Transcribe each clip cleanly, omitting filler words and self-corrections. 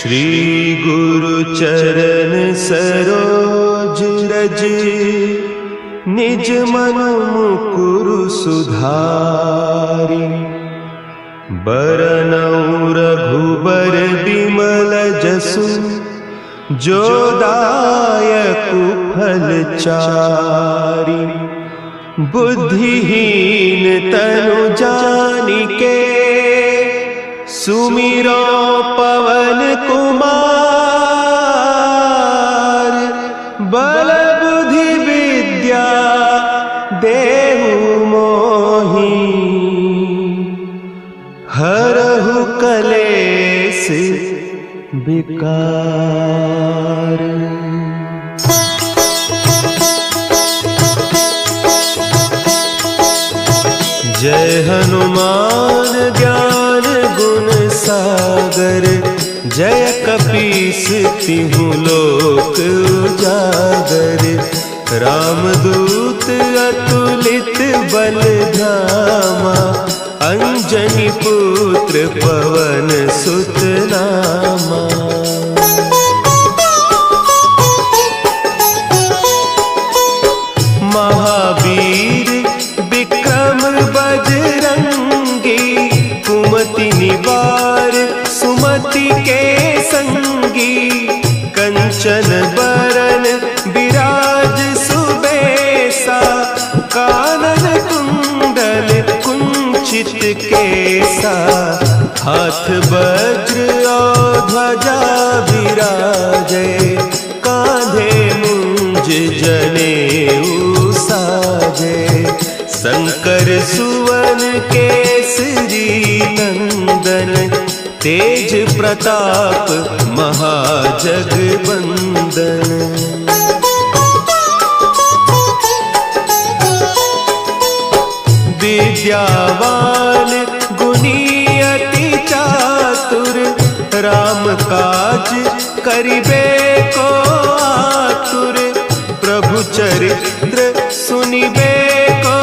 श्री गुरु चरण सरोज रज, निज मन मुकुरु सुधारि। बरनउँ रघुबर बिमल जसु, जो दायकु फल चारि। बुद्धिहीन तनु जानिके, सुमिरो पवन कुमार। बल बुद्धि विद्या देहु मोहि, हरहु कलेस विकार। जय हनुमान ज्ञान गुण सागर, जय कपीस तिहु लोक उजागर। रामदूत अतुलित बल धामा, अंजनी पुत्र पवन सुत नामा। महावीर विक्रम बजरंगी, कुमति निवार सुमति के संगी। कंचन बरन विराज सुबेसा, कानन कुंडल कुंचित केसा। हाथ वज्र और ध्वजा विराजे, कांधे मुंज जनेऊ साजे। शंकर सुवन केसरी नंदन, तेज प्रताप महाजगबंदन। विद्यावान गुणी अति चातुर, राम काज करिबे को आतुर। प्रभु चरित्र सुनिबे को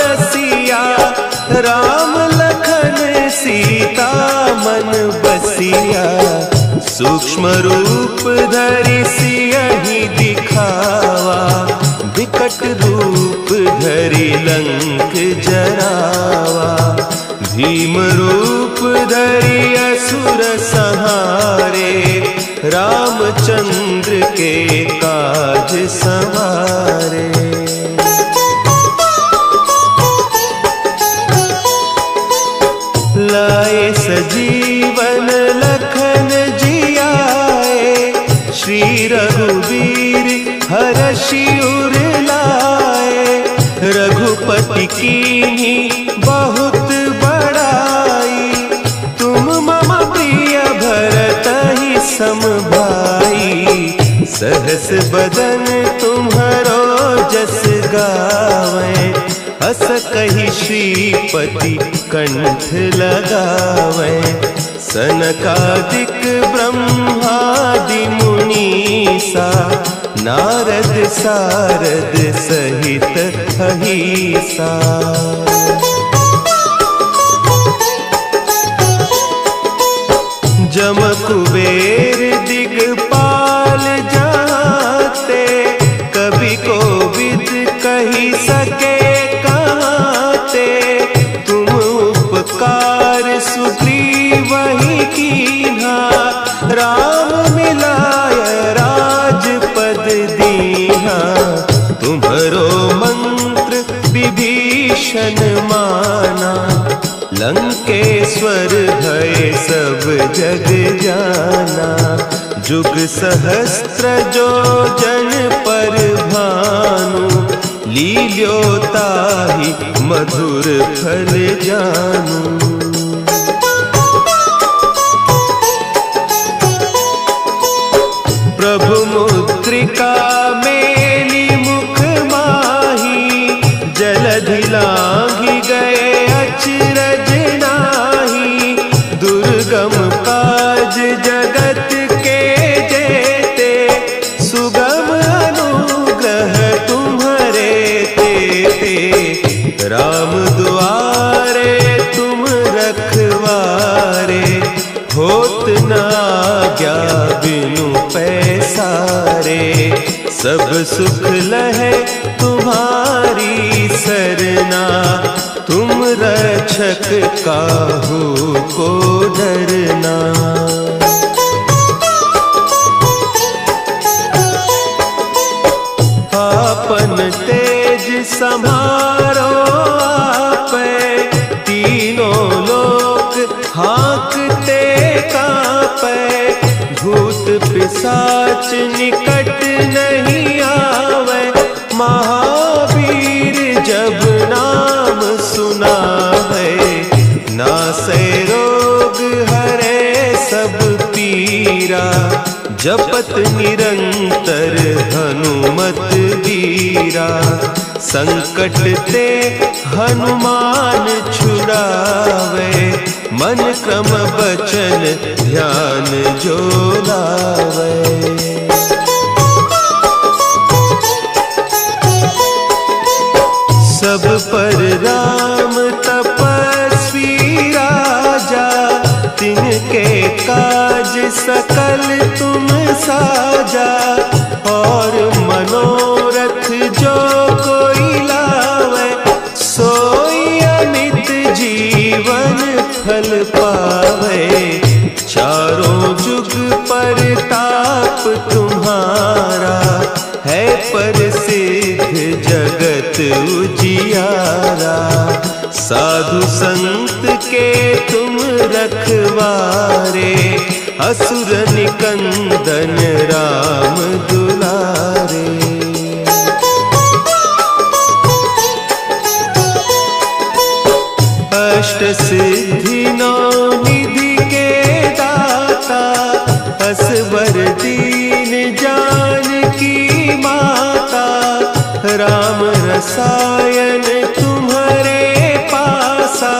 रसिया, राम लखन सीता मन बसिया। सूक्ष्म रूप धरि सियहि दिखावा, विकट रूप धरि लंक जरावा। भीम रूप धरि असुर संहारे, रामचंद्र के काज सवारे। लाए सजीवन लखन जियाए, श्री रघुवीर हरषि उर लाए। रघुपति कीन्ही बहुत बड़ाई, तुम मम प्रिय भरतहि सम भाई। सहस बदन तुम्हरो जस गावें, अस कहि श्रीपति कंठ लगावें। सनकादिक ब्रह्मादि मुनीसा, नारद सारद सहित अहीसा। जम कुबेर दिगपाल जाते, कवि कोविद कहि सके कहते। तुम उपकार सुग्रीवहि कीन्हा, राम मिलाय राजपद दीन्हा। तुम्हरो मंत्र विभीषण माना, लंकेश्वर भय सब जग जाना। जुग सहस्त्र जो जन पर भानु, लील्यो ताहि मधुर फल जानू। प्रभु मुद्रिका मेली मुख माही, जलधि लांघि गए अचरज नाही। दुर्गम काज जगत के जेते, सुगम अनुग्रह तुम्हरे तेते। राम दुआरे तुम रखवारे, होत न आज्ञा बिनु पैसारे। सब सुख लहे तुम्हारी सरना, तुम रक्षक काहू को डरना। आपन तेज समारो आपे, तीनों लोक हाँकते कांपे। भूत पिशाच निकट नहीं आवे, महावीर जब नाम सुनावे। नासे रोग हरे सब पीरा, जपत निरंतर हनुमत वीरा। संकट ते हनुमान छुड़ावे, मन क्रम बचन ध्यान जो लावे। सब पर राम तपस्वी राजा, तिनके काज सकल तुम साजा। और मनोरथ जो कोई लावे, सोई अमित जीवन फल पावे। चारों जुग परताप तुम्हारा, है प्रसिद्ध जगत उजियारा। साधु संत के तुम रखवारे, असुर निकंदन राम दुलारे। अष्ट सिद्धि नौ निधि के दाता, असवर दीन जानकी माता। राम रसायन तुम्हारे पासा,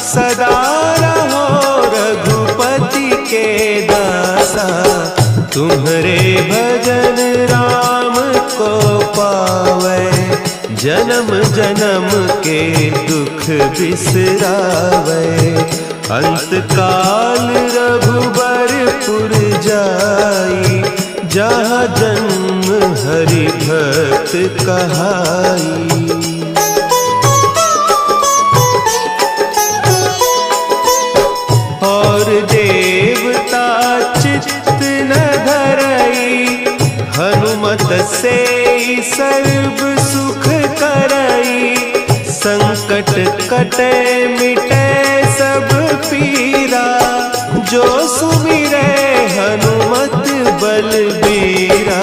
सदा रहो रघुपति के दासा। तुम्हारे भजन राम को पावे, जन्म जन्म के दुख बिसरावे। अंत काल रघुबरपुर जाई, जहाँ जन्म हरि भक्त कहाई। और देवता चित्त न धरई, हनुमत से सर्व सुख करई। संकट कटे मिटे सब पीरा, जो सुमिरे हनुमत बलबीरा।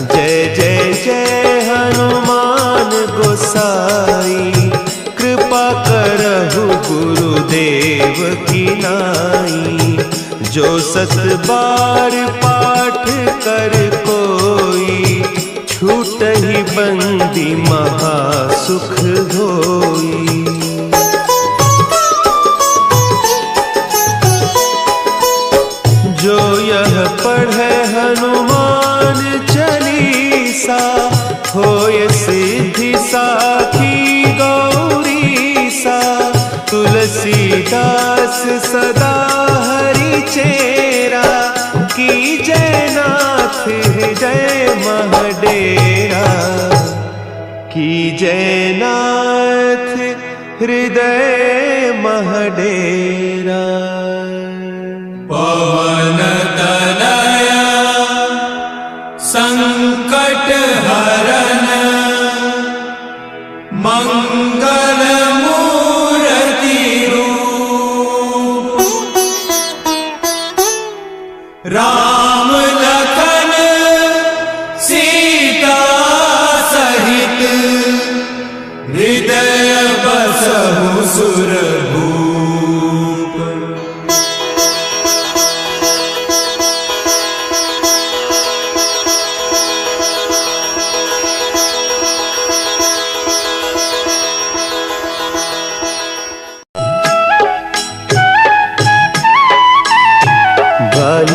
जय जय जय हनुमान गोसाई, कृपा करहु गुरुदेव की नाई। जो सत बार पाठ कर कोई, छूटहि बंदी महासुख होई। जो यह पढ़े हनुमान चालीसा, होय सिद्धि साखी गौरीसा। तुलसीदास सदा हरि चेरा, की जयनाथ हृदय महडेरा। की जयनाथ हृदय महडेरा। पवन तनया संकट हरन, मंगल मूर्ति रूप। राम लखन सीता सहित, हृदय बसहु सुरभूप।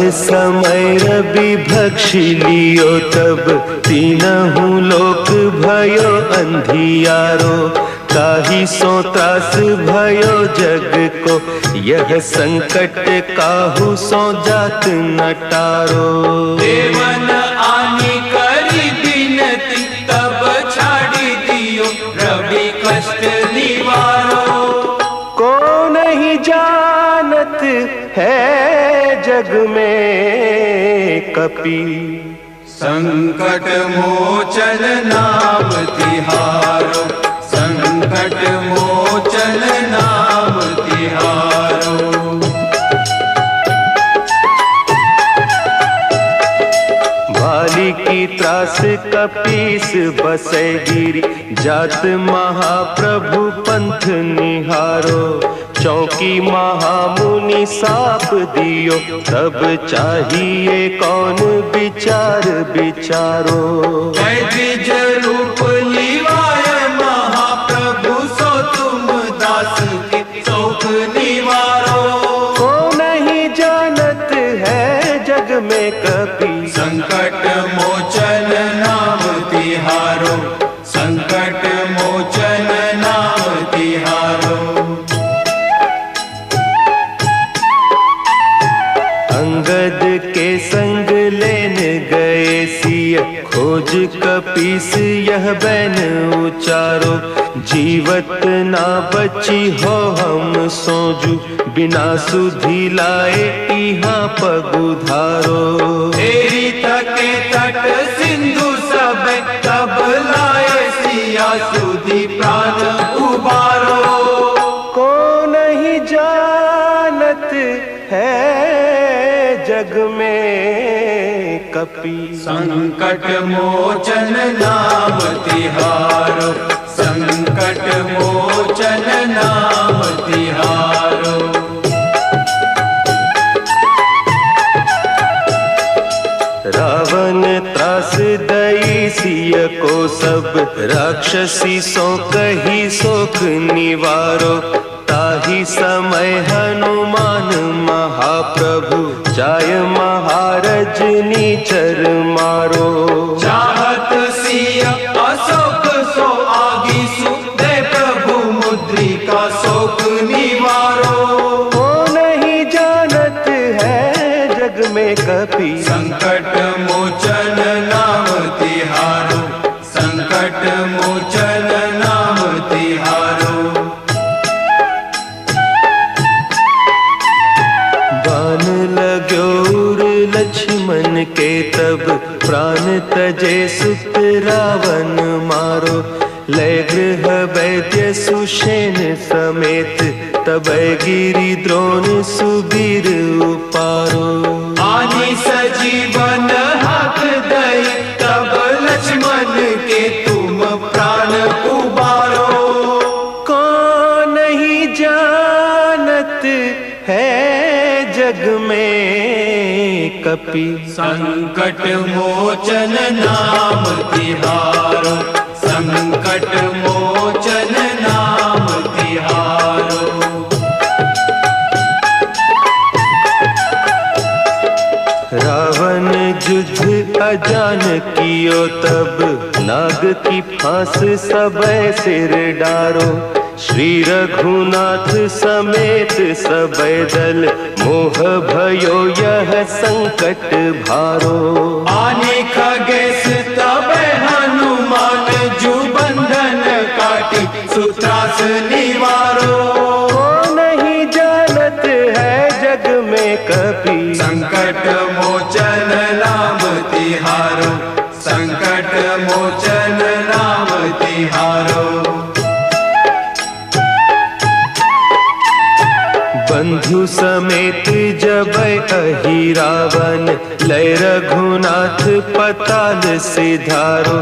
समय रवि भक्षी लियो, तब तीनहु लोक भयो अंधियारो। काहि सो त्रास भयो जग को, यह संकट काहू सो जात न टारो। देवन आनी करी बिनती, तब छाड़ी दियो रवि कष्ट निवारो। को नहीं जानत है जग में कपि, संकट मोचन नाम तिहारो, संकट मोचन नाम तिहारो। भाली की त्रास कपीस बसै गिरी, जात महाप्रभु पंथ निहारो। चौकी महामुनि साप दियो, तब चाहिए कौन विचार विचारो। द्विज रूप लिवाय महाप्रभु, सो तुम दास के शोक निवारो। को नहीं जानत है जग में कपि, संकट मोचन नाम तिहारो, संकट मोचन नाम तिहारो। अंगद के संग लेन गए सिय, खोज कपीस यह बैन उचारो। जीवत ना बची हो हम सोजू, बिना सुधि लाए इहाँ पगुधारो। तेरी तके तट सिंधु सब, तब लाए सिया सुधि प्राण उबारो। को नहीं जानत है जग में कपि, संकट मोचन नाम तिहारो, संकट मोचन नाम तिहारो। रावण त्रास दई सिय को सब, राक्षसी सो कही शोक निवारो। ताहि समय हनुमान महाप्रभु, जाय महारज नीचर मारो। चाहत सिय अशोक सो आगीसु, दे प्रभु मुद्रिका शोक निवारो। को नहीं जानत है जग में कपि, संकट मोचन नाम तिहारो, संकट मोचन नाम तिहारो। बान लाग्यो उर लक्ष्मण के, तब प्राण तजे सुत रावण मारो। लय गृह वैद्य सुषेण समेत, तब गिरि द्रोण सुबीर उपारो। आनी सजीवन हाथ दई, तब लक्ष्मण के तुम प्राण उबारो। को नहीं जानत है जग में कपि, संकट मोचन नाम तिहारो, संकट मोचन नाम तिहारो। रावण युद्ध अजान कियो, तब नाग की फांस सबय सिर डारो। श्री रघुनाथ समेत सबय दल, मोह भयो यह संकट भारो। आने खगेश तब हनुमान, जु बंधन काटी सुत्रास निवारो। को नहीं जानत है जग में कपि, संकट मोचन नाम तिहारो, संकट मोचन नाम तिहारो। बंधु समेत जब अहि रावण, लय रघुनाथ पताल सिधारो।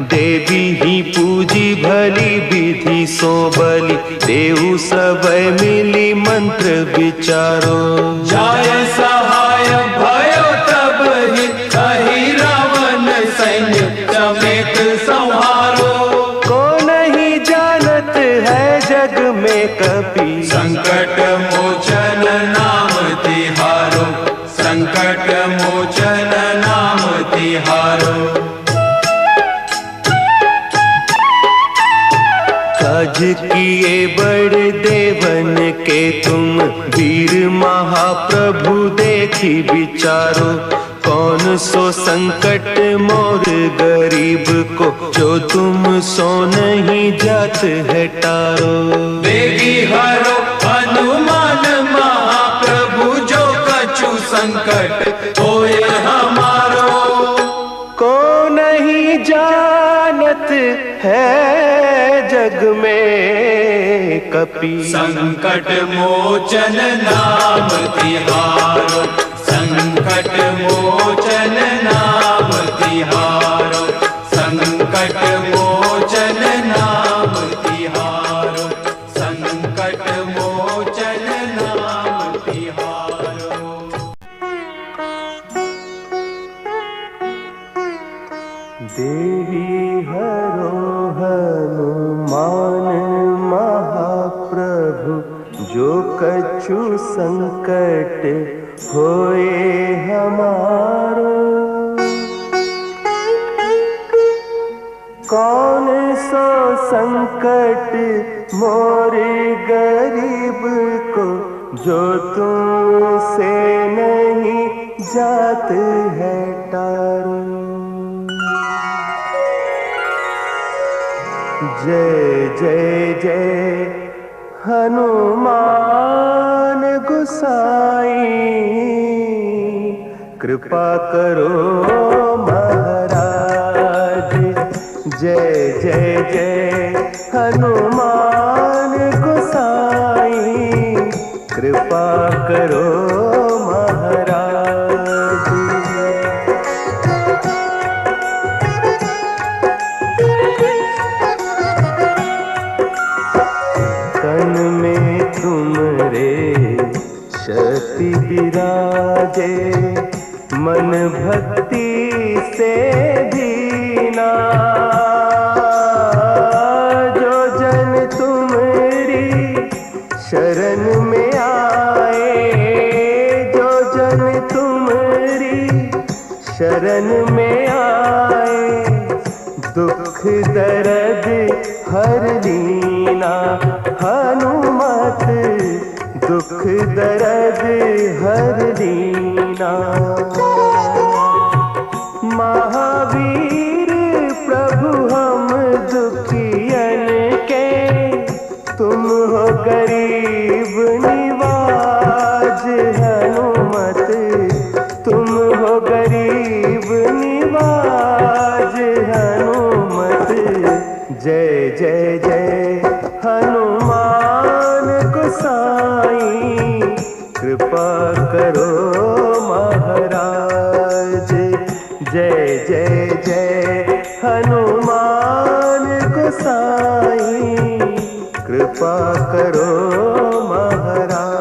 देवी ही पूजी भली विधि सो बलि, देहु सबय मिली मंत्र विचारो। जाय सहाय भयो तब ही, कही रावण सैन्य समेत संहारो। को नहीं जानत है जग में कपि, संकट मोचन नाम तिहारो, संकट मोचन नाम तिहारो। काज किए बड़े देवन के तुम, वीर महाप्रभु देखी विचारो। कौन सो संकट मोर गरीब को, जो तुम सो नहीं जात है टारो। बेगी हरो हनुमान महाप्रभु, जो कछु संकट होए हमारो। को नहीं जानत है जग में कपि, संकट मोचन नाम तिहारो। संकट मोचन नाम तिहारो। संकट मोचन नाम तिहारो। संकट मोचन नाम तिहारो। देवी हरो हनुमान महाप्रभु, जो कछु संकट होए हमारो। कौन सो संकट मोर गरीब को, जो तुमसे नहीं जात है टारो। जय जय जय हनुमान गुसाई, कृपा करो महाराज। जय जय जय हनुमान गुसाई, कृपा करो महाराज। तन में तुमरे शक्ति विराजे, मन भक्ति से दीना। जो जन तुम्हारी शरण में आए, जो जन तुम्हारी शरण में आए, दुख दर्द हर लीना। हनुमत दुख दर्द हर लीना। महावीर प्रभु हम दुखियन के, तुम हो गरीब निवाज। हनुमत तुम हो गरीब निवाज। हनुमत जय जय जय हनुमान गोसाई, कृपा करो महाराज। जय जय जय हनुमान गोसाई, कृपा करो महाराज।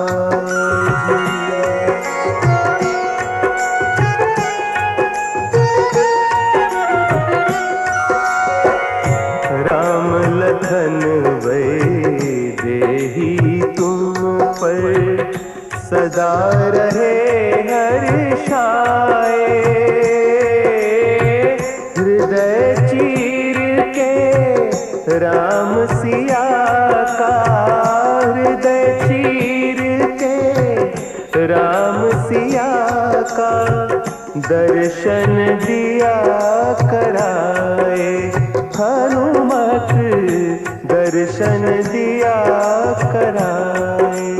राम लखन वैदेही तुम पर, सदा रहे हर्षाए। हृदय चीर के राम सिया का, हृदय चीर के राम सिया का, दर्शन दिया कराए। हनुमत दर्शन दिया कराए।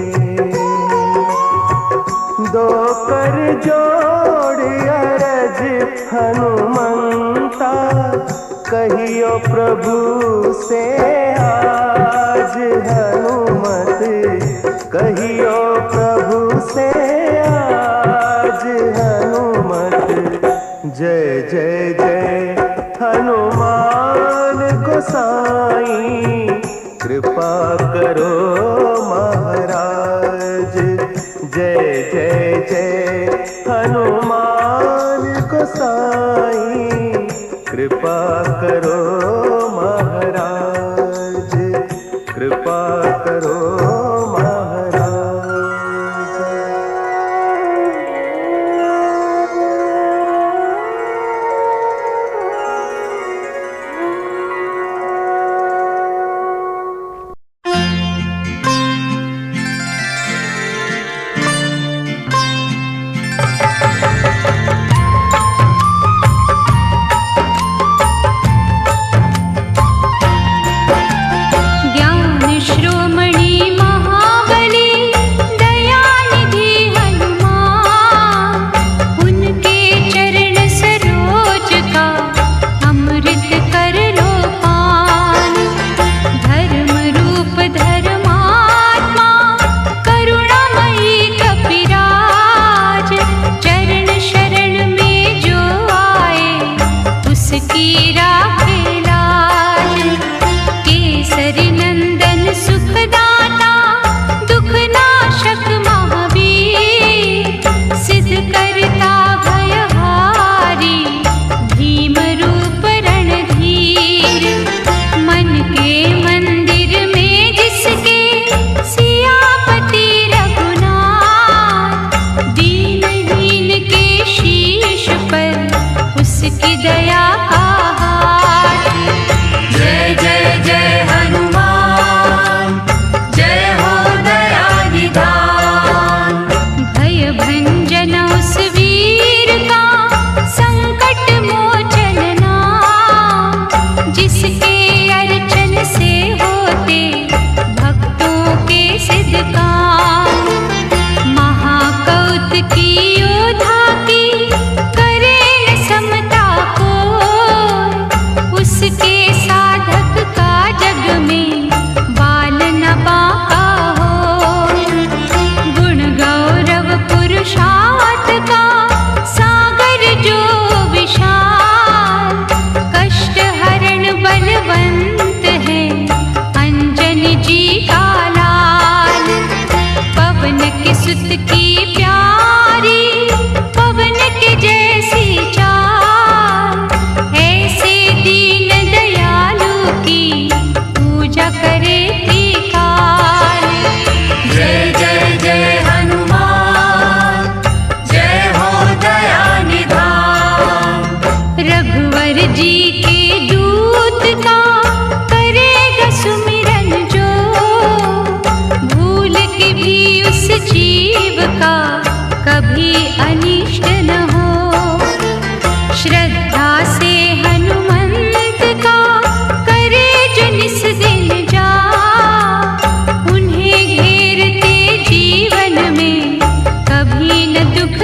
दो कर जोड़ अरज हनुमंता, कहियो प्रभु से आज। हनुमत कहियो प्रभु से आज। हनुमत जय जय जय हनुमान गोसाई, कृपा करो महाराज। जय जय जय हनुमान गोसाई, कृपा करो महाराज। कृपा करो महाराज।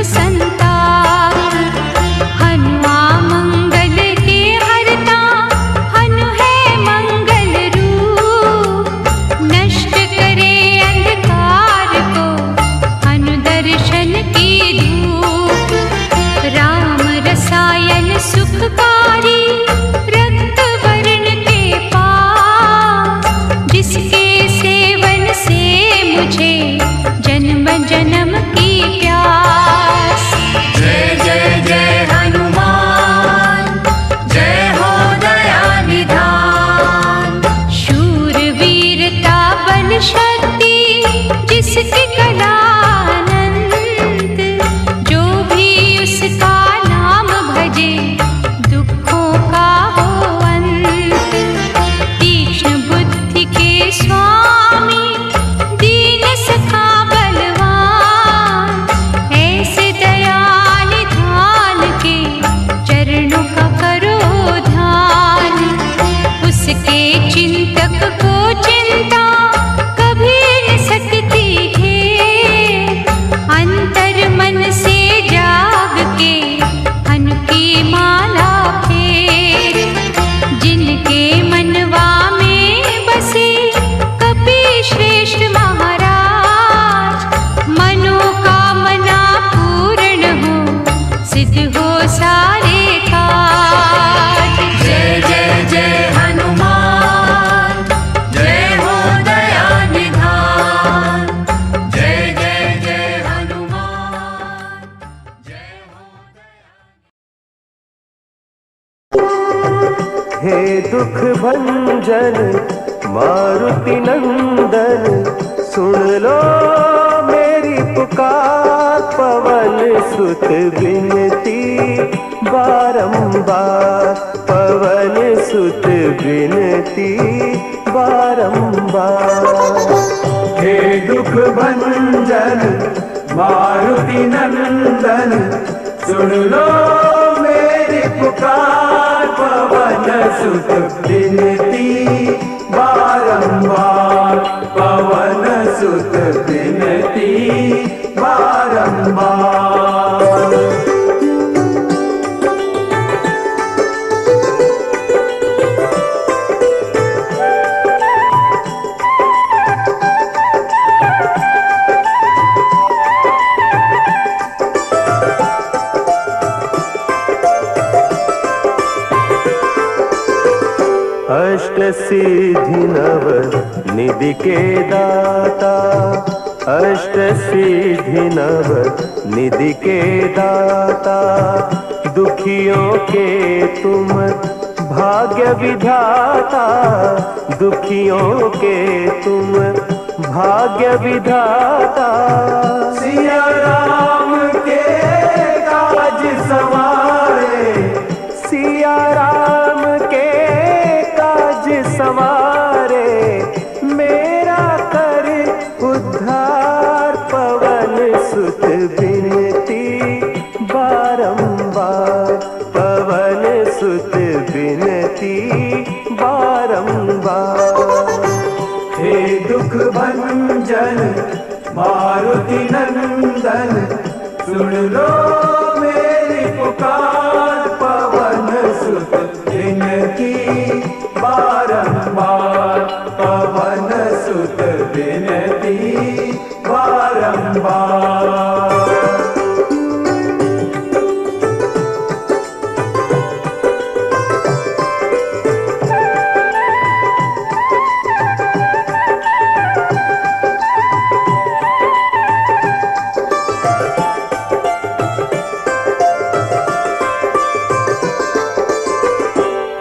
संताप। हनुआ मंगल के हरता, हनु है मंगल रूप। नष्ट करे अंधकार को, हनु दर्शन की धूप। राम रसायन सुखकारी, रक्त वर्ण के पास। जिसके सेवन से मुझे जन्म जन्म की प्यास। जय जय जय हनुमान, जय हो दया निधान। शूर वीरता बल शक्ति, जिसकी कला अनंत। जो भी उसका नाम भजे, दुखों का हो अंत। तीक्ष्ण बुद्धि के स्वामी, दीन सखा बलवान। ऐसे दया निधान के, चरणों का करो ध्यान। उसके चिंतक को चिंता कभी न सकती है। अंतर मन से जाग के, हनु की माला फेर। जिनके मनवा में बसे कपि श्रेष्ठ महाराज। मनोकामना पूर्ण हो, सिद्ध हो सारे काज। जय जय जय हनुमान, जय हो दया निधान। जय जय जय हनुमान, जय हो दया। हे दुख भंजन मारुति नंदन, सुन लो मेरी पुकार। पवन सुत विनती बारंबार, पवन सुत विनती बारंबार। हे दुख भंजन मारुति नंदन, सुन लो मेरी पुकार। पवन सुत विनती बारंबार, पवन सुत विनती बारंबार। अष्ट सिद्धि नव निधि के दाता, अष्ट सिद्धि नव निधि के दाता। दुखियों के तुम भाग्य विधाता, दुखियों के तुम भाग्य विधाता। सिया राम के काज सवारे, सिया राम के काज सवारे। मेरा कर उद्धार, पवन सुत विनती बारंबार, पवन सुत विनती बारंबार। हे दुख भंजन मारुति नंदन, सुन लो मेरी पुकार। पवन सुत विनती बारंबार, पवन सुत विनती बारंबार।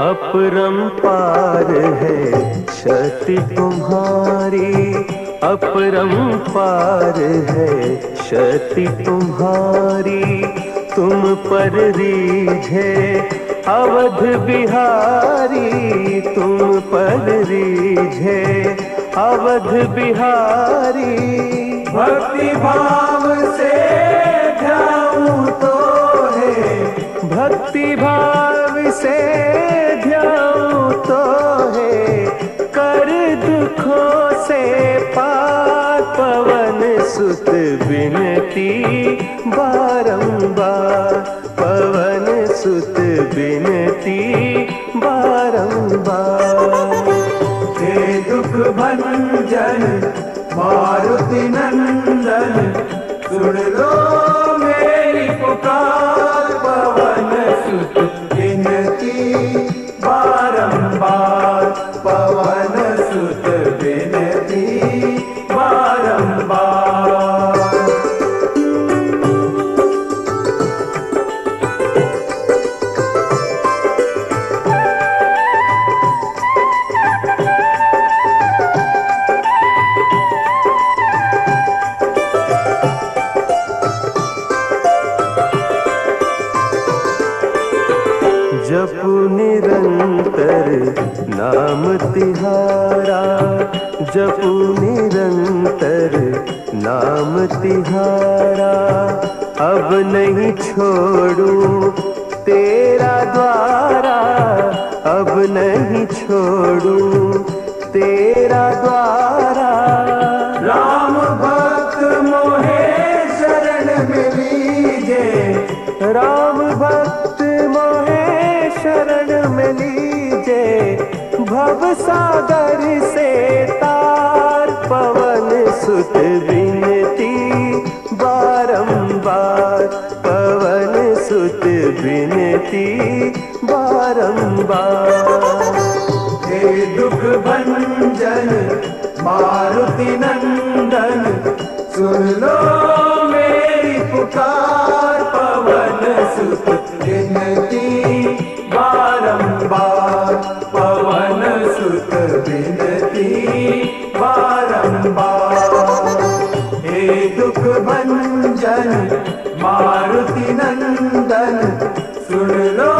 अपरंपार है शक्ति तुम्हारी, अपरंपार है शक्ति तुम्हारी। तुम पर रीझे अवध बिहारी, तुम पर रीझे अवध बिहारी। भक्ति भाव से ध्याऊं तो है, भक्ति भाव से ध्याऊं तो है। कर दुखों से पार, पवन सुत विनती बारंबार, बारंबार पवन सुत बिनती बारंबार। हे दुख भंजन मारुति नंदन सुन लो मेरी पुकार, पवन सुत बिनती बारंबार, पवन सुत बिनती बारंबार। जपु निरंतर नाम तिहारा, जपु निरंतर नाम तिहारा। अब नहीं छोड़ूं तेरा द्वारा, अब नहीं छोड़ूं तेरा द्वारा। राम भक्त मोहे शरण में लीजे, राम भक्त मोहे शरण में लीजे। भव सागर से तार पवन सुत बिनती बारंबार, पवन सुत बिनती बारंबार। हे दुख भंजन मारुति नंदन सुन लो मेरी पुकार, पवन सुत बिनती बारंबार, पवन सुत बिनती बारंबार। हे दुख भंजन मारुति नंदन सुन लो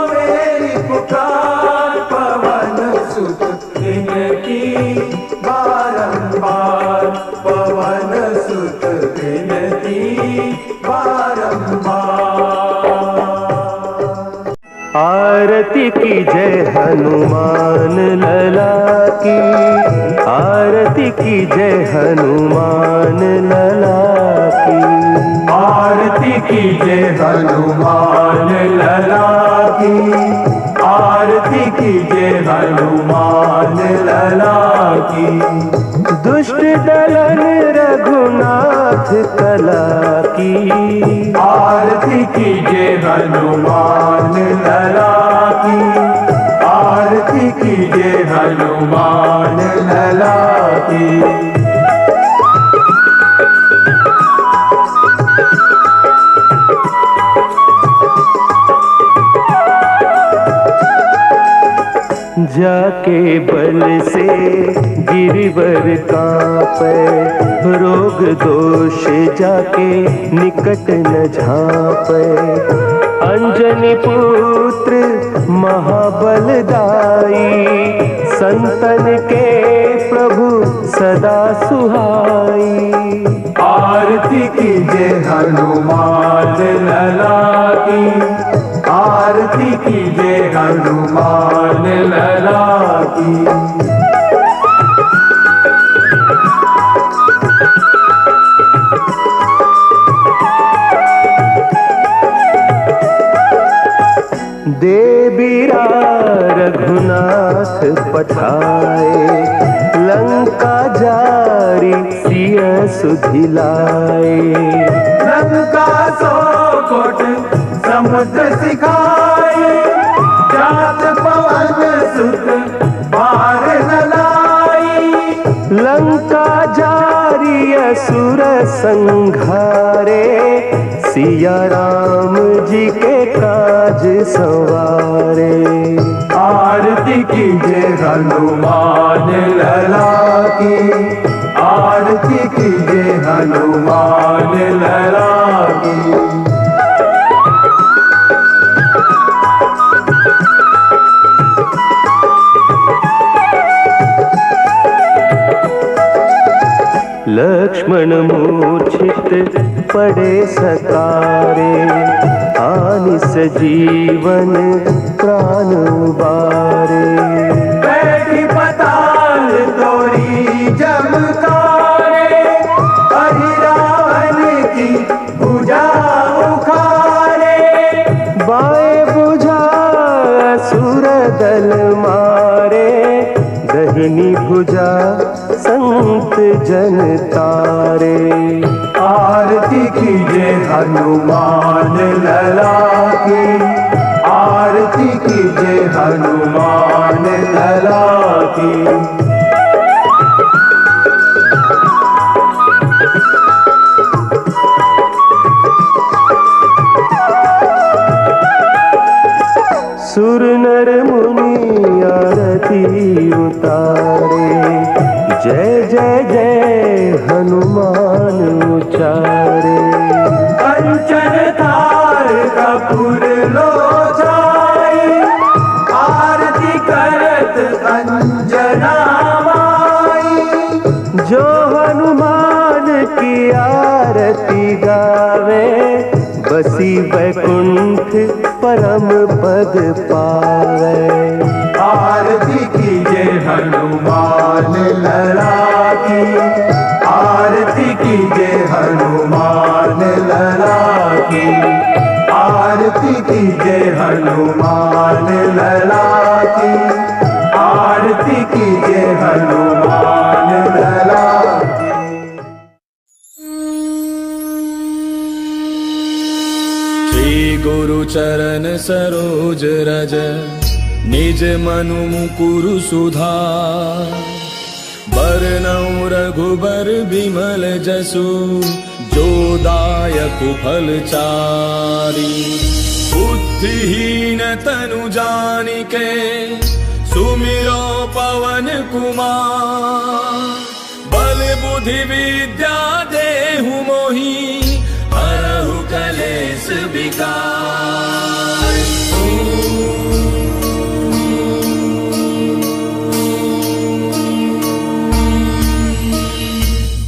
मेरी पुकार, पवन सुत बिनती बारंबार, पवन सुत बिनती बारंबार। आरती की जय हनुमान लला की, आरती की जय हनुमान लला की। आरती की जय हनुमान लला की, आरती की जय हनुमान लला की। दुष्ट दलन रघुनाथ कला की, आरती की जय हनुमान लला की, आरती की जय हनुमान लला की। जाके बल से गिरिवर कांपे, रोग दोष जाके निकट न झांपे। अंजनी पुत्र महाबलदाई, संतन के प्रभु सदा सुहाई। आरती की जय हनुमान लला की, आरती की जय हनुमान लला की। देवीरा रघुनाथ पठाए, लंका जारी सिय सुधिलाए। लंका सौ कोट समुद्र सिखाए, जात पवन सुत बार न लाई। लंका जारी असुर संघारे, सिया राम जी के काज संवारे। आरती की जय हनुमान लला की, आरती की जय हनुमान लला की। लक्ष्मण मूर्छित पड़े सकारे, हानि सजीवन प्राण उबारे। बैठी पताल तोरी जमकारे, अहि रावण की भुजा अपनी भुजा संत जन तारे। आरती कीजिए हनुमान लला की, आरती कीजिए हनुमान लला की। सुर नर मुनि आरती उतारे, जय जय जय हनुमान उचारे। कंचन थार कपूर लोचाई, आरती करत अंजना माई। जो हनुमान की आरती गावे, बसी वैकुंठ परम पद पावे। आरती कीजिए हनुमान लला की, आरती कीजिए हनुमान लला की, आरती कीजिए हनुमान लला की, आरती कीजिए हनुमान लला की। श्री गुरु चरण सरोज रज, निज मनु मुकुरु सुधार। बरनउँ रघुबर बिमल जसु, जो दायक फल चारि। बुद्धिहीन तनु जानिके, सुमिरो पवन कुमार। बल बुद्धि विद्या देहु मोहि, हरहु कलेश विकार।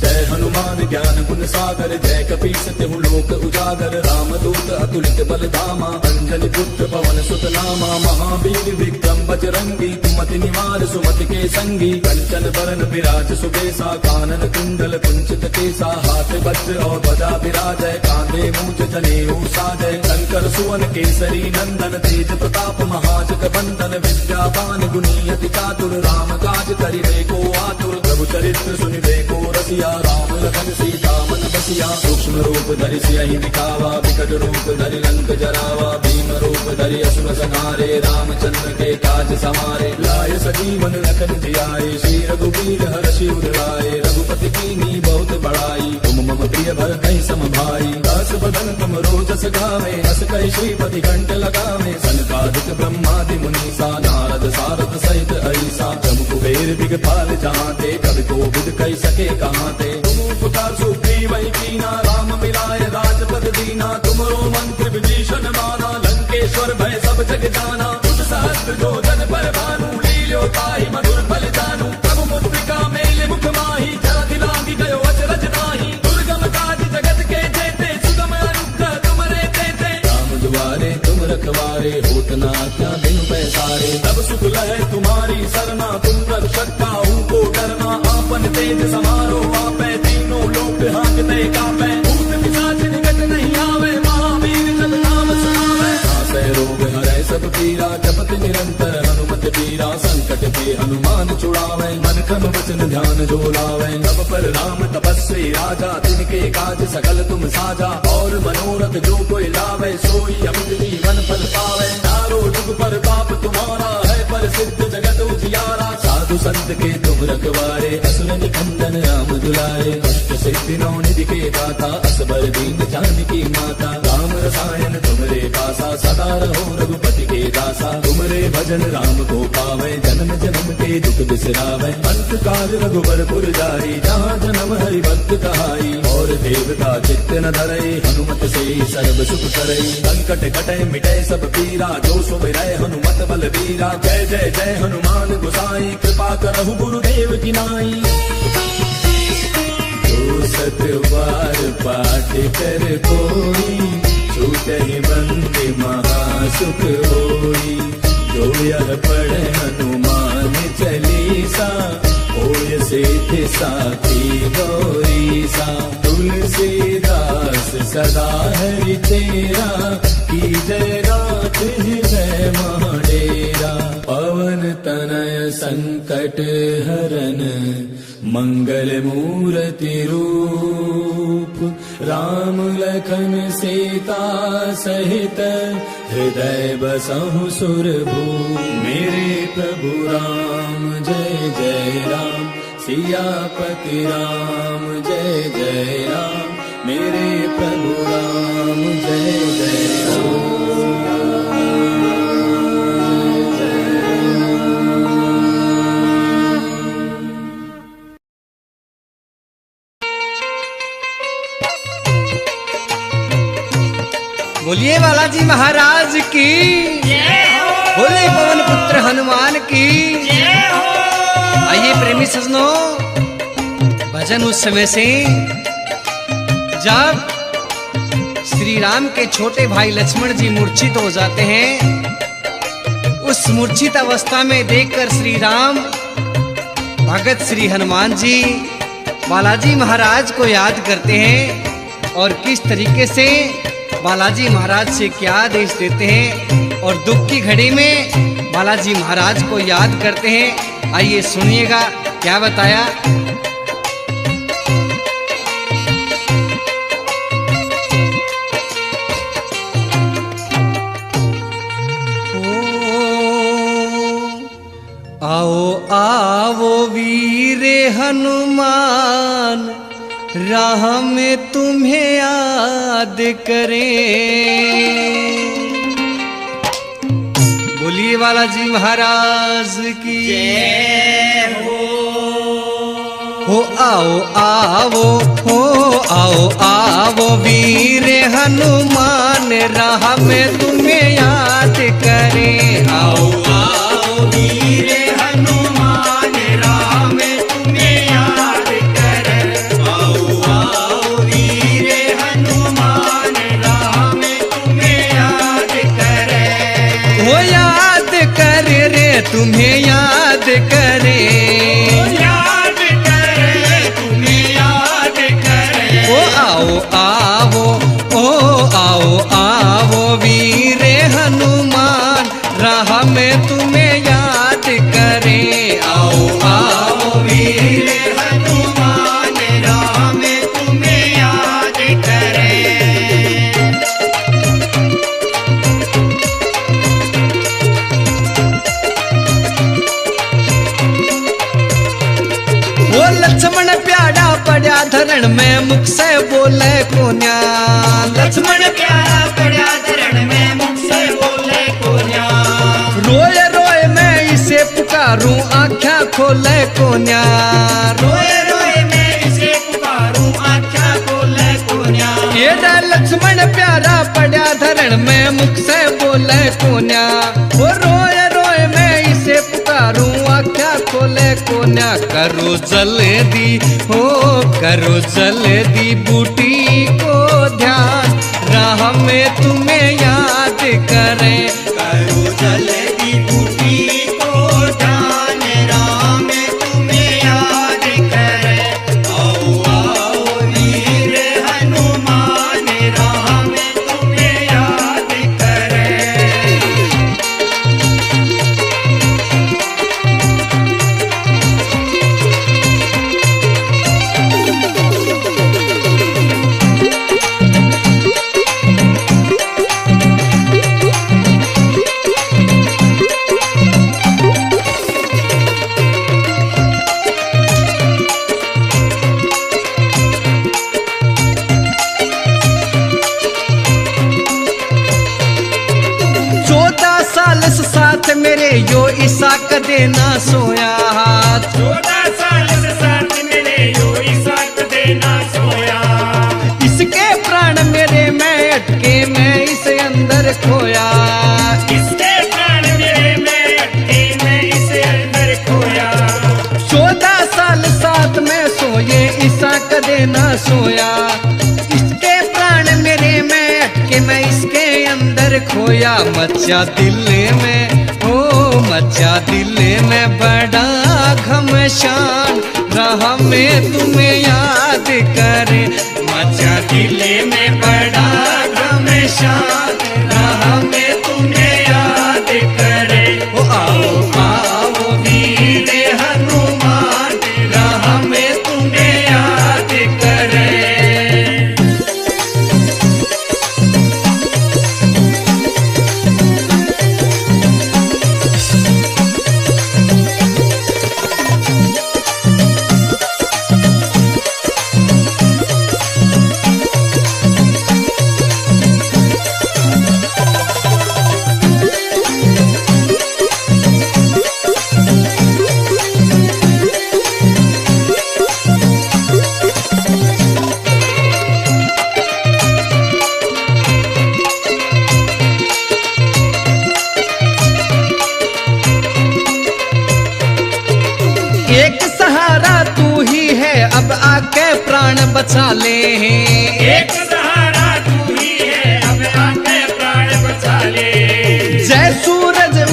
जय हनुमान ज्ञान गुण सागर, जय कपीस तिहु लोक उजागर। रामदूत अतुलित बल धामा, अंजनी पुत्र पवन सुत नामा। महावीर विक्रम बजरंगी, कुमति निवार सुमति के संगी। कंचन बरन विराज सुबेसा, कानन कुंडल कुंचित केसा। हाथ वज्र और ध्वजा विराजय, कांधे मूंज जनेऊ साजय। शंकर सुवन केसरी नंदन, तेज प्रताप महाजग बंदन। विद्यावान गुणी अति चातुर, राम काज करिबे को आतुर। प्रभु चरित्र सुनिबे को रसिया, राम लखन सीता मन बसिया। सूक्ष्म रूप धरि सियहि दिखावा, विकट रूप धरि लंक जरावा। भीम रूप धरि असुर संहारे, रामचंद्र के काज समारे। लाय सजीवन लखन जियाए, श्री रघुवीर हर्षि उर लाए। रघुपति कीन्ही बहुत बड़ाई, तुम मम प्रिय भरतहि सम भाई। दास बदन तुम रोजस गावे, हस कहि श्रीपति कंठ लगावे। सनकादिक ब्रह्मादि मुनीसा, नारद सारद सहित ऐसा। जम कुबेर दिगपाल जहाते, कवि कोविद कहि सके कहाते। तुम पुकार सुग्रीव कीना, राम मिलाए राजपद दीना। तुमरो मंत्र विभीषण माना, लंकेश्वर भय सब जग जाना। तुझ सहस्त्र जो जन पर भानु, लील्यो ताहि मधुर फल जानू। प्रभु मुद्रिका मेले मुख माहि, जलधि लांघि गयो अचरज नाहि। दुर्गम काज जगत के जेते, सुगम अनुग्रह तुमरे तेते। राम दुआरे तुम रखवारे, होत न आज्ञा बिनु पैसारे। तब सुख लहै तुम्हारी सरना, तुम रक्षक काहू को डरना। आपन तेज समारो आपै, तीनों लोक हाँकते कापै। भूत पिशाच निकट नहीं आवे, महावीर जब नाम सुनावे। नासै रोग हरै सब पीरा, जपत निरंतर हनुमत बीरा। संकट के हनुमान छुड़ावे, मन क्रम वचन ध्यान जो लावे। तब पर राम तपस्वी राजा, तिनके काज सकल तुम साजा। और मनोरथ जो कोई लावे, सोई अमित जीवन फल पावे। चारों जुग पर ताप तुम्हारा है, प्रसिद्ध जगत उजियारा। साधु संत के तुम रखवारे, असुर निकंदन राम दुलारे। अष्ट सिद्धि नौ निधि के दाता, असबर दीन जानकी माता। राम रसायन तुमरे पासा, सदा रहो रघुपति के दासा। तुमरे भजन राम को पावे, जन्म जन्म के दुख बिसरावे। अंत काल रघुबर पुर जाई, जहाँ जन्म हरि भक्त कहाई। और देवता चित्त न धरई, हनुमत से सर्व सुख करई। संकट कटै मिटै सब पीरा, जो सुमिरै हनुमत बल बीरा। जय जय जय हनुमान गोसाई, कृपा करहु गुरुदेव की नाई। जो सत बार पाठ कर कोई, छूटहि बंदी महासुख होई। जो यह पढ़े हनुमान चालीसा, होय सिद्धि साखी गौरीसा। तुलसीदास सदा हरि तेरा, की जय रात हृदय महाडेरा। पवन तनय संकट मंगल मूर्ति रूप, राम लखन सीता सहित हृदय बसहु सुरभूप। मेरे प्रभु राम जय जय राम, सियापति राम जय जय राम, मेरे प्रभु राम जय जय राम। बोलिए बालाजी महाराज की बोले पवन पुत्र हनुमान की। आइए प्रेमी सजनों, भजन उस समय से जब श्री राम के छोटे भाई लक्ष्मण जी मूर्छित हो जाते हैं। उस मूर्छित अवस्था में देखकर श्री राम भगत श्री हनुमान जी बालाजी महाराज को याद करते हैं और किस तरीके से बालाजी महाराज से क्या आदेश देते हैं और दुख की घड़ी में बालाजी महाराज को याद करते हैं। आइए सुनिएगा क्या बताया। आओ आओ वीर हनुमान, राह में तुम्हें याद करें। बोलिए बालाजी महाराज की जय हो। आओ आओ हो, आओ आओ वीर हनुमान, राह में तुम्हें याद करें। आओ आओ वीर हनुमान, राह में तुम्हें याद करें। आओ आओ वीर हनुमान, राह में तुम्हें याद करें। वो याद कर रे तुम्हें याद करे, याद करे तुम्हें याद करे। ओ आओ आओ ओ आओ आओ वीर हनुमान, राह में तुम्हें याद करे। आओ आओ वीर हनुमान, राह में तुम्हें याद करे। वो लक्ष्मण प्यारा पड़ा धरण में, मुख से बोले कोन्या। लक्ष्मण प्यारा पड़ा धरण में, मुख से बोले कोन्या। रोए रोए मैं इसे पुकारूं, आँखें खोले कोन्या। रोए रोए मैं इसे पुकारूं, आँखें खोले कोन्या। ये लक्ष्मण प्यारा पड़ा धरण में, मुख से बोले कोन्या। वो रोए रोए मैं इसे पुकारूं, आँखें खोले कोन्या। करो जल्दी हो, करो जल्दी बूटी को ध्यान, राह में तुम्हें याद करें। करो जल्दी बूटी को ध्यान, राह में तुम्हें याद करें। आओ आओ वीर हनुमान, राह में तुम्हें याद करें। साथ मेरे यो ईसा कदे ना सोया। 14 साल से साथ मेरे यो ईसा कदे ना सोया। इसके प्राण मेरे में अटके, मैं इसे अंदर खोया। इसके प्राण मेरे में अटके, मैं इसे अंदर खोया। 14 साल साथ में सोए, ईसा कदे ना सोया। इसके प्राण मेरे में अटके, मैं इसके अंदर खोया। मचा दिल में ओ मचा दिल में बड़ा घमशान, राह में तुम्हें याद करे। मचा दिल में बड़ा घमशान, राह में तुम्हें याद करे। ओ आओ आओ वीर हनुमान, राह में तुम्हें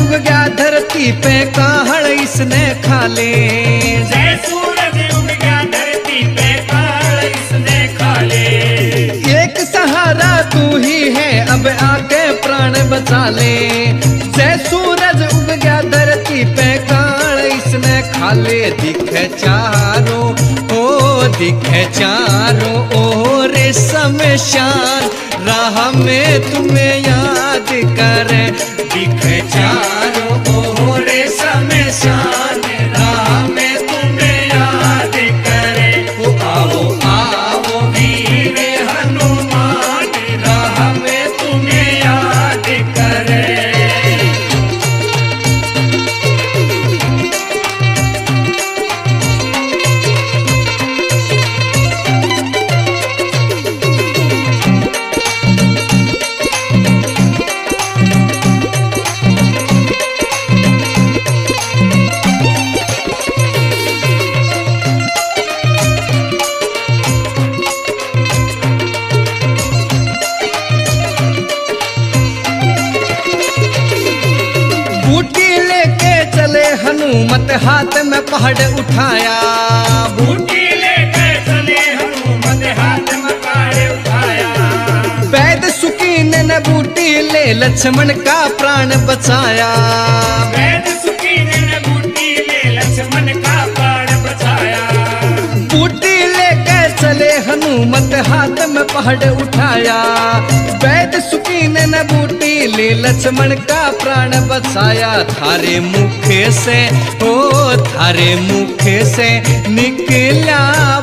उग गया धरती पे काहड़ इसने खा ले। जय सूरज उग गया धरती पे काल इसने खा ले। एक सहारा तू ही है अब आके प्राण बचा ले। जय सूरज उग गया धरती पे काल इसने खा ले। दिखे चारों ओ दिखे चारों ओर शमशान राह में तुम्हें याद करे। दिखे चारों ओर शमशान राह में तुम्हें याद करे। ओ आओ आओ वीर हनुमान राह में तुम्हें याद करे। हनुमत हाथ में पहाड़ उठाया। बूटी लेकर चले हनुमत हाथ में पहाड़ उठाया। वैद सुकीन ने बूटी ले लक्ष्मण का प्राण बचाया। वैद सुकीन ने बूटी ले लक्ष्मण का प्राण बचाया। बूटी लेकर चले हनुमत हाथ में पहाड़ उठाया। वैद सुकीन ने बूटी ले लक्ष्मण का प्राण बचाया। थारे मुखे से ओ थारे मुखे से निकला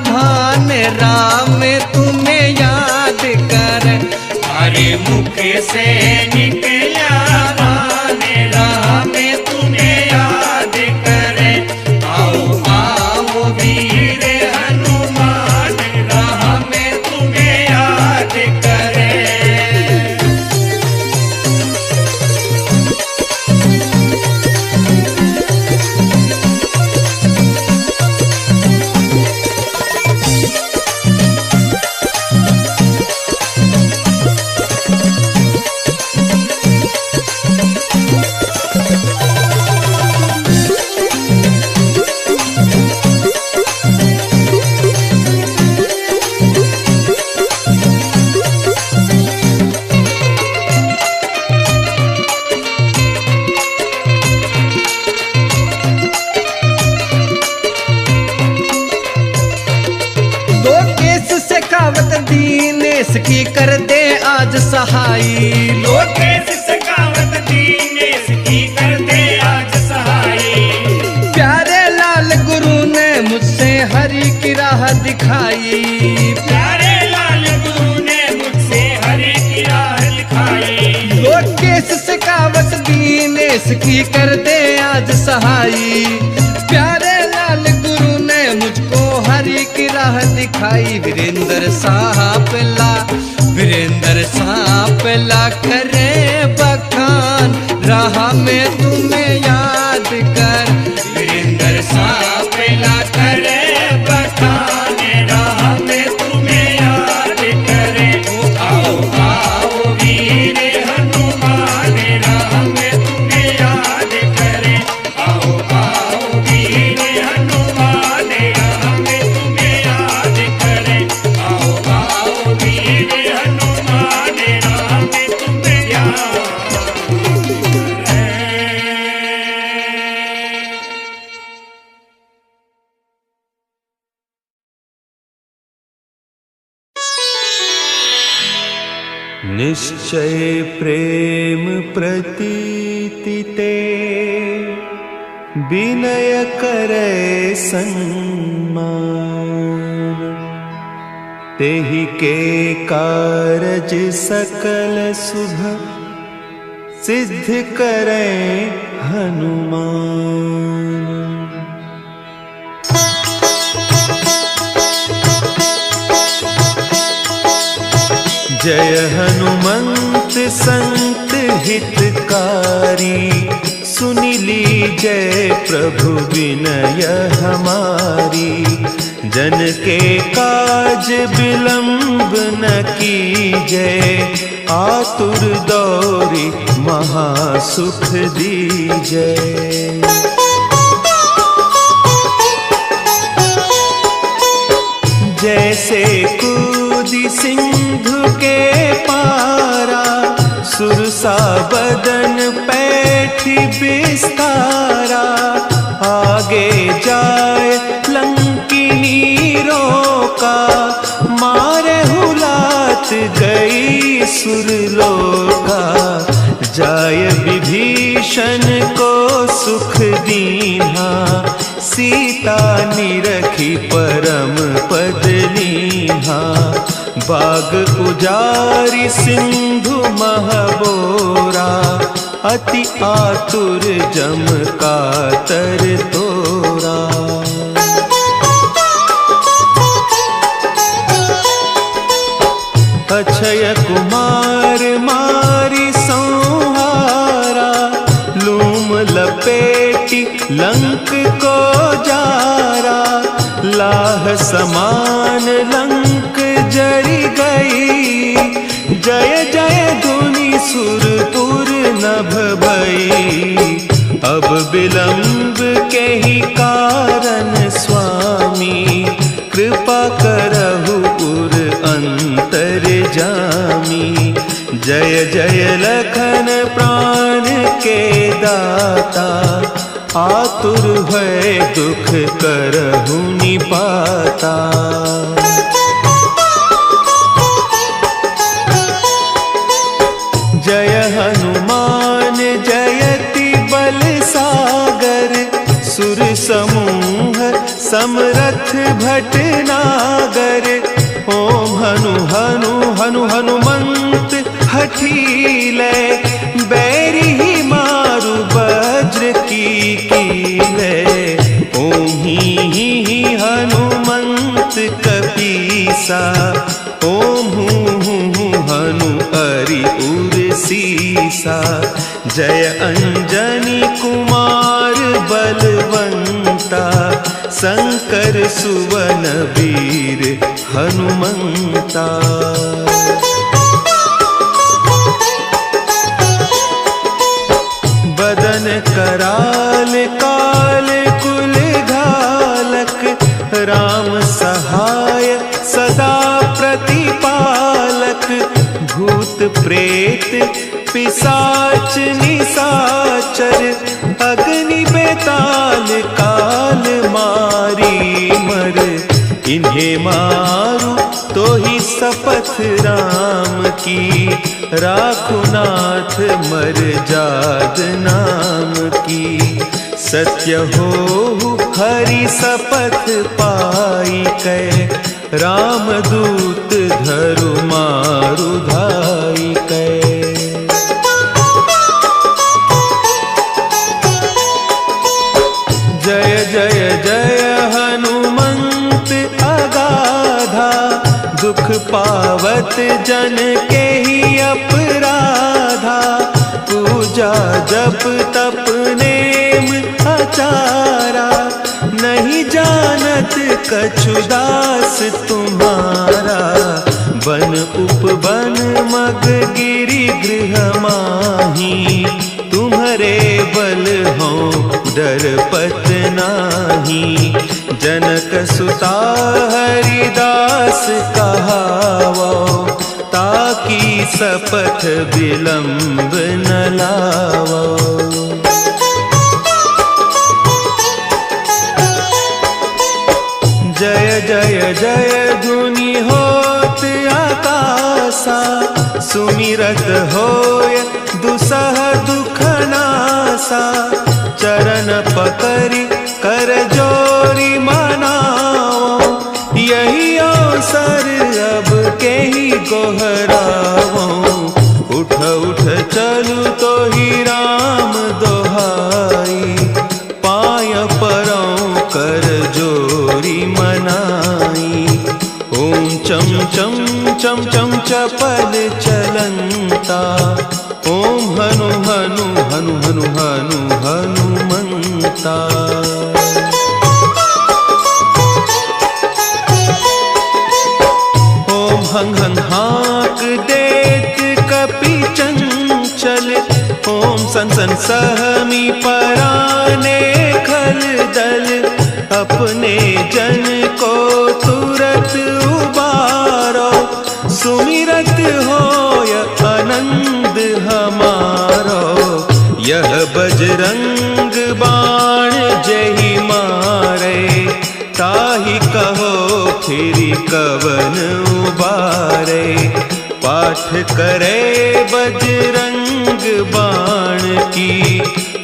भान राम तुम्हें याद कर। थारे मुखे से निकला भान राम तुम्हें याद करे। आओ आओ वीर हनुमान राह में तुम्हें याद करे। दीनेश की कर दे आज सहाई। लोकेश सखावत दीनेश की कर दे आज सहाई। प्यारे लाल गुरु ने मुझसे हरि की राह दिखाई। प्यारे लाल गुरु ने मुझसे हरि की राह दिखाई। लोकेश सखावत दीनेश की कर दे आज सहाई। प्यारे लाल गुरु ने मुझको हरि की राह दिखाई। वीरेंद्र सांप ला करे बखान राह में तुम्हें याद कर। वीरेंद्र सांप ला करे बखान राह में तुम्हें याद करे। आओ आओ वीर हनुमान राह में तुम्हें याद करे। आओ आओ वीर हनुमान राह में तुम्हें याद करे। आओ आओ वीर हनुमान राह में तुम्हें याद करे। निश्चय प्रेम प्रतीति ते विनय करे सम्मान। तेहि के कारज सकल शुभ सिद्ध करे हनुमान। जय हनुमंत संत हितकारी। सुनि लीजय प्रभु विनय हमारी। जन के काज विलंब न कीजय। आतुर दौरी महासुख दीजै। जैसे कूदी सिंधु के पारा, सुरसा बदन पैठी बिस्तारा, आगे जाए लंकिनी रोका, मारे हुलात गई सुरलोका। जाय विभीषण को सुख दीन्हा, सीता निरखी परम पद लीन्हा। बाग उजारी सिंधु महबोरा, अति आतुर जम कातर तोरा। अक्षय कुमार मारी संहारा, लूम लपेटी लंक को जारा। लाह समान लंक जरी गई, जय जय धुनि सुरपुर नभ भई। अब विलंब के ही कारण स्वामी, कृपा करहु उर अंतर जामी। जय जय लखन प्राण के दाता, आतुर भय दुख करहु निपाता। जय हनुमान जयति बल सागर, सुर समूह समरथ भटनागर। ओम हनु हनु हनु हनुमंत हठीले, बैरी ही मारु वज्र की कीले। ओम ही हनुमंत कपीसा, ओम हूँ हनु हरि उर सीसा। जय अंजनी कुमार बलवंता, शंकर सुवन वीर हनुमंता। बदन कराल काल कुल घालक, राम सहाय सदा प्रतिपालक। भूत प्रेत पिशाच निशाचर, अग्नि बेताल काल मारी मर। इन्हें मारू तो ही शपथ राम की, राखु नाथ मर जाद नाम की। सत्य हो हरि शपथ पाई कै, राम दूत धरु मारु धाई कै। जय जय जय हनुमंत अगाधा, दुख पावत जन के ही अपराधा। पूजा जप तप नेम आचारा, नहीं जानत कछु दास तुम्हारा। बन उपवन मग गिरि गृह माही, तुम्हारे बल हो डरपत नाही। जनक सुता हरिदास कहावो, ताकि शपथ विलंब न लावो। जय जय जय धुनि होत आकाशा, सुमिरत होय दुसह दुख नासा। चरण पकड़ि कर जोरी मनाओ, यही अवसर अब के ही गोहराओ। उठ उठ चलू तो ही राम दोहाई, पाय परौ कर जोरी मनाई। ओम चम चम चम चम चपल चलंता, ओम हनु हनु हनु हनु हनु हनुमंता। ओम हंग हंग हाक देत कपि चंचल, सन सहमी पराने खल दल, अपने जन को तुरत उबारो, सुमिरत होय आनंद हमारो। यह बजरंग बाण जही मारे, ताहि कहो फिरि कवन उबारे। पाठ करे बजरंग बाण की,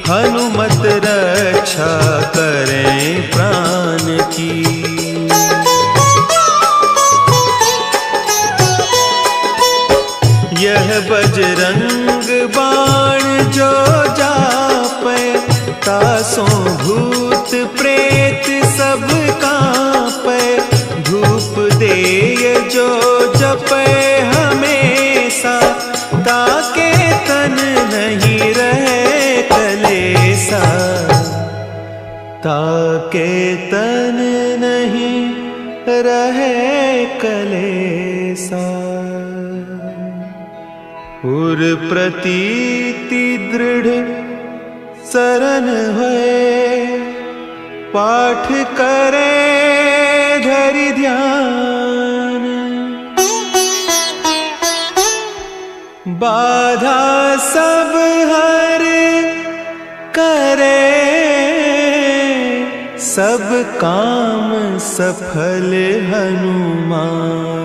हनुमत रक्षा करें प्राण की। यह बजरंग बाण जो जापे, तासों भूत प्रेत सब कांपे। धूप देय जो जपे हमेशा, ताके तन नहीं रहे कलेसा। ताके तन नहीं रहे कलेसा। उर प्रतीति दृढ़ शरण है, पाठ करे धरि ध्यान। बाधा सब हर करे, सब काम सफल हनुमान।